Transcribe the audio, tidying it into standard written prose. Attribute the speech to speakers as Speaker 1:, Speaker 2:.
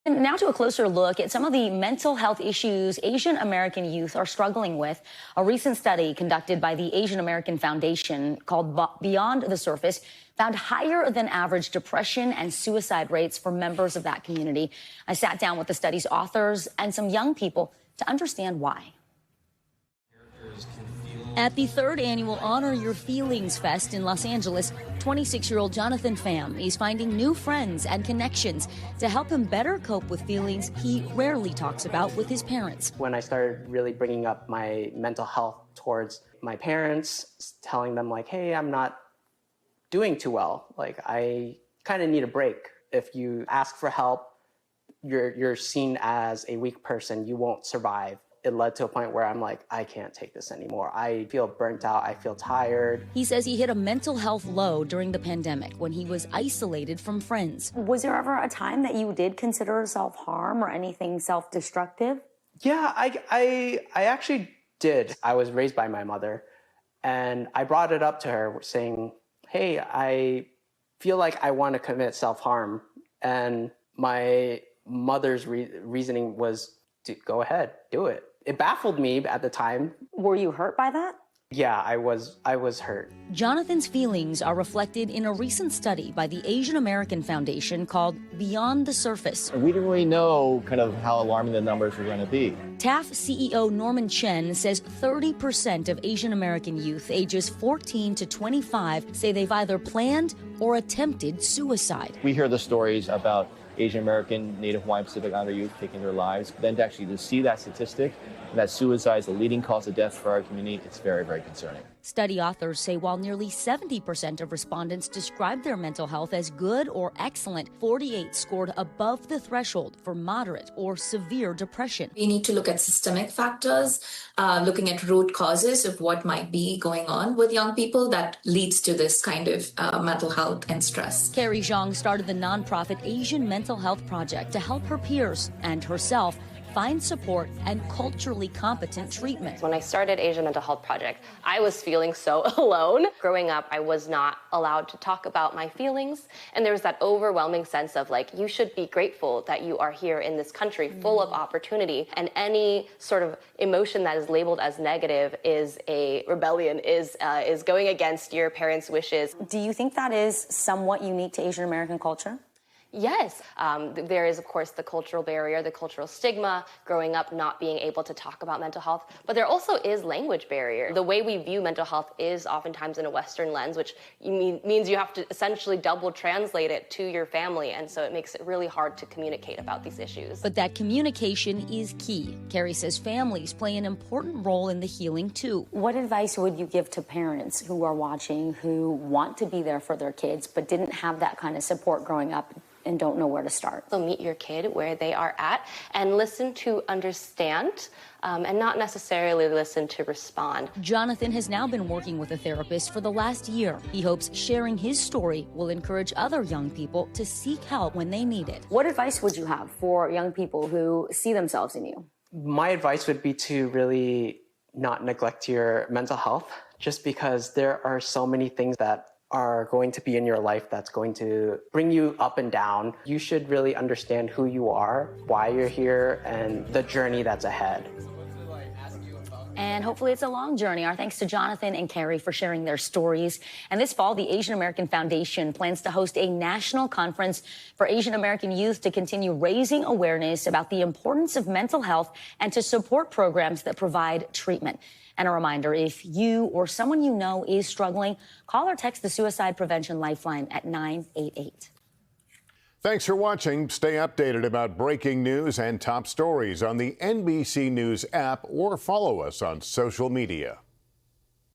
Speaker 1: And now to a closer look at some of the mental health issues Asian American youth are struggling with. A recent study conducted by the Asian American Foundation called Beyond the Surface found higher than average depression and suicide rates for members of that community. I sat down with the study's authors and some young people to understand why. At the third annual Honor Your Feelings Fest in Los Angeles, 26-year-old Jonathan Pham is finding new friends and connections to help him better cope with feelings he rarely talks about with his parents.
Speaker 2: When I started really bringing up my mental health towards my parents, telling them like, hey, I'm not doing too well. Like, I kind of need a break. If you ask for help, you're seen as a weak person. You won't survive. It led to a point where I'm like, I can't take this anymore. I feel burnt out. I feel tired.
Speaker 1: He says he hit a mental health low during the pandemic when he was isolated from friends.
Speaker 3: Was there ever a time that you did consider self-harm or anything self-destructive?
Speaker 2: Yeah, I actually did. I was raised by my mother, and I brought it up to her saying, hey, I feel like I want to commit self-harm. And my mother's reasoning was to go ahead, do it. It baffled me at the time.
Speaker 3: Were you hurt by that?
Speaker 2: Yeah, I was hurt.
Speaker 1: Jonathan's feelings are reflected in a recent study by the Asian American Foundation called Beyond the Surface.
Speaker 4: We didn't really know kind of how alarming the numbers were going to be.
Speaker 1: TAF CEO Norman Chen says 30% of Asian American youth ages 14 to 25 say they've either planned or attempted suicide.
Speaker 4: We hear the stories about Asian American, Native Hawaiian, Pacific Islander youth taking their lives. Then to actually see that statistic, that suicide is the leading cause of death for our community, it's very, very concerning.
Speaker 1: Study authors say while nearly 70% of respondents described their mental health as good or excellent, 48 scored above the threshold for moderate or severe depression.
Speaker 5: We need to look at systemic factors, looking at root causes of what might be going on with young people that leads to this kind of mental health and stress.
Speaker 1: Carrie Zhang started the nonprofit Asian Mental Health Project to help her peers and herself find support and culturally competent treatment.
Speaker 6: When I started Asian Mental Health Project, I was feeling so alone. Growing up, I was not allowed to talk about my feelings, and there was that overwhelming sense of like, you should be grateful that you are here in this country full of opportunity, and any sort of emotion that is labeled as negative is a rebellion, is going against your parents' wishes.
Speaker 3: Do you think that is somewhat unique to Asian American culture?
Speaker 6: Yes, there is, of course, the cultural barrier, the cultural stigma, growing up not being able to talk about mental health, but there also is language barrier. The way we view mental health is oftentimes in a Western lens, which means you have to essentially double translate it to your family, and so it makes it really hard to communicate about these issues.
Speaker 1: But that communication is key. Carrie says families play an important role in the healing, too.
Speaker 3: What advice would you give to parents who are watching, who want to be there for their kids, but didn't have that kind of support growing up and don't know where to start?
Speaker 6: So meet your kid where they are at and listen to understand and not necessarily listen to respond.
Speaker 1: Jonathan has now been working with a therapist for the last year. He hopes sharing his story will encourage other young people to seek help when they need it.
Speaker 3: What advice would you have for young people who see themselves in you?
Speaker 2: My advice would be to really not neglect your mental health, just because there are so many things that are going to be in your life that's going to bring you up and down. You should really understand who you are, why you're here, and the journey that's ahead.
Speaker 1: And hopefully it's a long journey. Our thanks to Jonathan and Carrie for sharing their stories. And this fall, the Asian American Foundation plans to host a national conference for Asian American youth to continue raising awareness about the importance of mental health and to support programs that provide treatment. And a reminder, if you or someone you know is struggling, call or text the Suicide Prevention Lifeline at 988.
Speaker 7: Thanks for watching. Stay updated about breaking news and top stories on the NBC News app or follow us on social media.